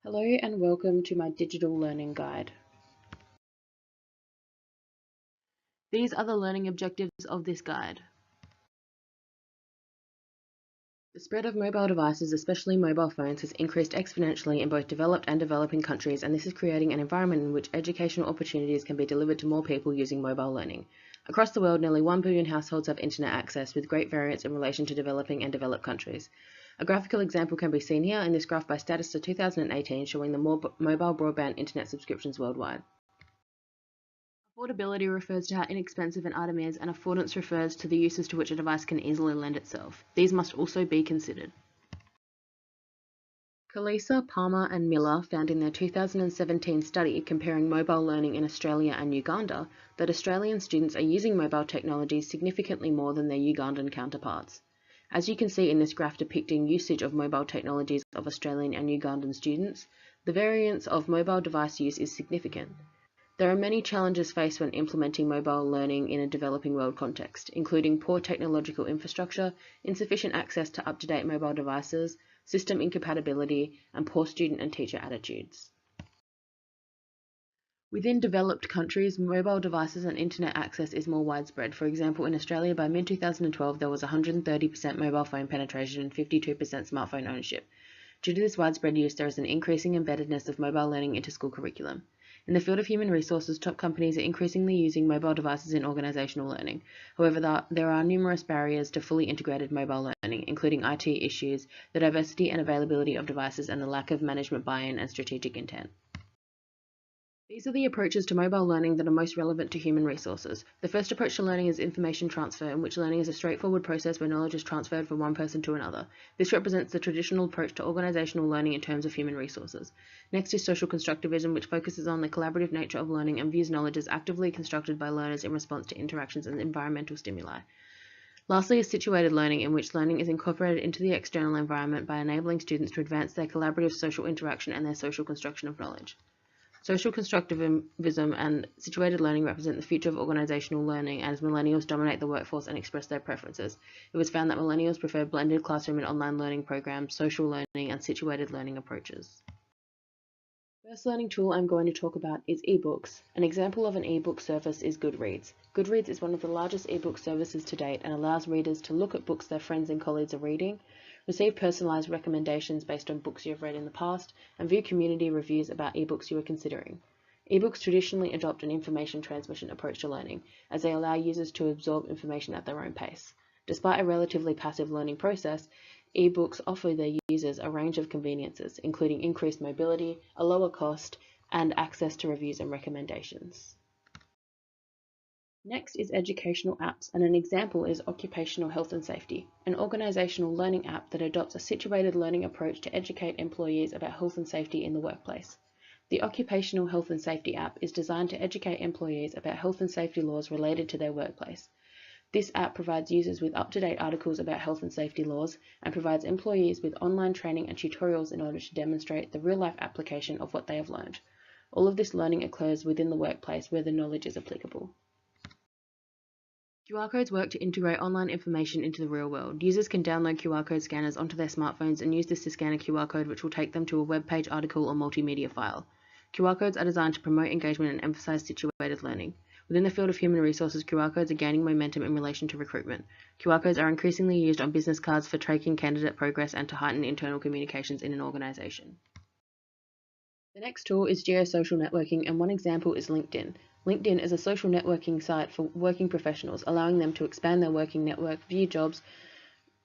Hello and welcome to my digital learning guide. These are the learning objectives of this guide. The spread of mobile devices, especially mobile phones, has increased exponentially in both developed and developing countries, and this is creating an environment in which educational opportunities can be delivered to more people using mobile learning. Across the world, nearly 1 billion households have internet access, with great variance in relation to developing and developed countries. A graphical example can be seen here in this graph by Statista 2018 showing the mobile broadband internet subscriptions worldwide. Affordability refers to how inexpensive an item is, and affordance refers to the uses to which a device can easily lend itself. These must also be considered. Kalisa, Palmer and Miller found in their 2017 study comparing mobile learning in Australia and Uganda that Australian students are using mobile technologies significantly more than their Ugandan counterparts. As you can see in this graph depicting usage of mobile technologies of Australian and Ugandan students, the variance of mobile device use is significant. There are many challenges faced when implementing mobile learning in a developing world context, including poor technological infrastructure, insufficient access to up-to-date mobile devices, system incompatibility, and poor student and teacher attitudes. Within developed countries, mobile devices and internet access is more widespread. For example, in Australia by mid-2012 there was 130% mobile phone penetration and 52% smartphone ownership. Due to this widespread use, there is an increasing embeddedness of mobile learning into school curriculum. In the field of human resources, top companies are increasingly using mobile devices in organizational learning. However, there are numerous barriers to fully integrated mobile learning, including IT issues, the diversity and availability of devices, and the lack of management buy-in and strategic intent. These are the approaches to mobile learning that are most relevant to human resources. The first approach to learning is information transfer, in which learning is a straightforward process where knowledge is transferred from one person to another. This represents the traditional approach to organizational learning in terms of human resources. Next is social constructivism, which focuses on the collaborative nature of learning and views knowledge as actively constructed by learners in response to interactions and environmental stimuli. Lastly is situated learning, in which learning is incorporated into the external environment by enabling students to advance their collaborative social interaction and their social construction of knowledge. Social constructivism and situated learning represent the future of organizational learning as millennials dominate the workforce and express their preferences. It was found that millennials prefer blended classroom and online learning programs, social learning, and situated learning approaches. The first learning tool I'm going to talk about is ebooks. An example of an ebook service is Goodreads. Goodreads is one of the largest ebook services to date and allows readers to look at books their friends and colleagues are reading, receive personalized recommendations based on books you have read in the past, and view community reviews about ebooks you are considering. Ebooks traditionally adopt an information transmission approach to learning, as they allow users to absorb information at their own pace. Despite a relatively passive learning process, ebooks offer their users a range of conveniences, including increased mobility, a lower cost, and access to reviews and recommendations. Next is educational apps, and an example is Occupational Health and Safety, an organizational learning app that adopts a situated learning approach to educate employees about health and safety in the workplace. The Occupational Health and Safety app is designed to educate employees about health and safety laws related to their workplace. This app provides users with up-to-date articles about health and safety laws and provides employees with online training and tutorials in order to demonstrate the real-life application of what they have learned. All of this learning occurs within the workplace where the knowledge is applicable. QR codes work to integrate online information into the real world. Users can download QR code scanners onto their smartphones and use this to scan a QR code, which will take them to a web page, article, or multimedia file. QR codes are designed to promote engagement and emphasize situated learning. Within the field of human resources, QR codes are gaining momentum in relation to recruitment. QR codes are increasingly used on business cards for tracking candidate progress and to heighten internal communications in an organization. The next tool is geosocial networking, and one example is LinkedIn. LinkedIn is a social networking site for working professionals, allowing them to expand their working network, view jobs,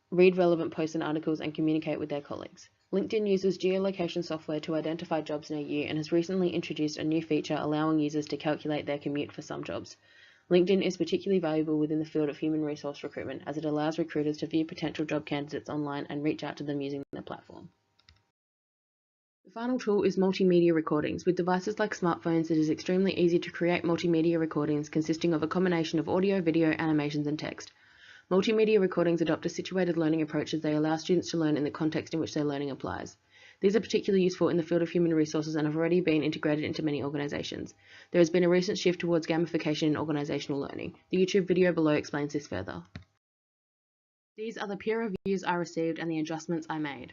read relevant posts and articles, and communicate with their colleagues. LinkedIn uses geolocation software to identify jobs near you and has recently introduced a new feature allowing users to calculate their commute for some jobs. LinkedIn is particularly valuable within the field of human resource recruitment, as it allows recruiters to view potential job candidates online and reach out to them using the platform. The final tool is multimedia recordings. With devices like smartphones, it is extremely easy to create multimedia recordings consisting of a combination of audio, video, animations, and text. Multimedia recordings adopt a situated learning approach as they allow students to learn in the context in which their learning applies. These are particularly useful in the field of human resources and have already been integrated into many organizations. There has been a recent shift towards gamification in organizational learning. The YouTube video below explains this further. These are the peer reviews I received and the adjustments I made.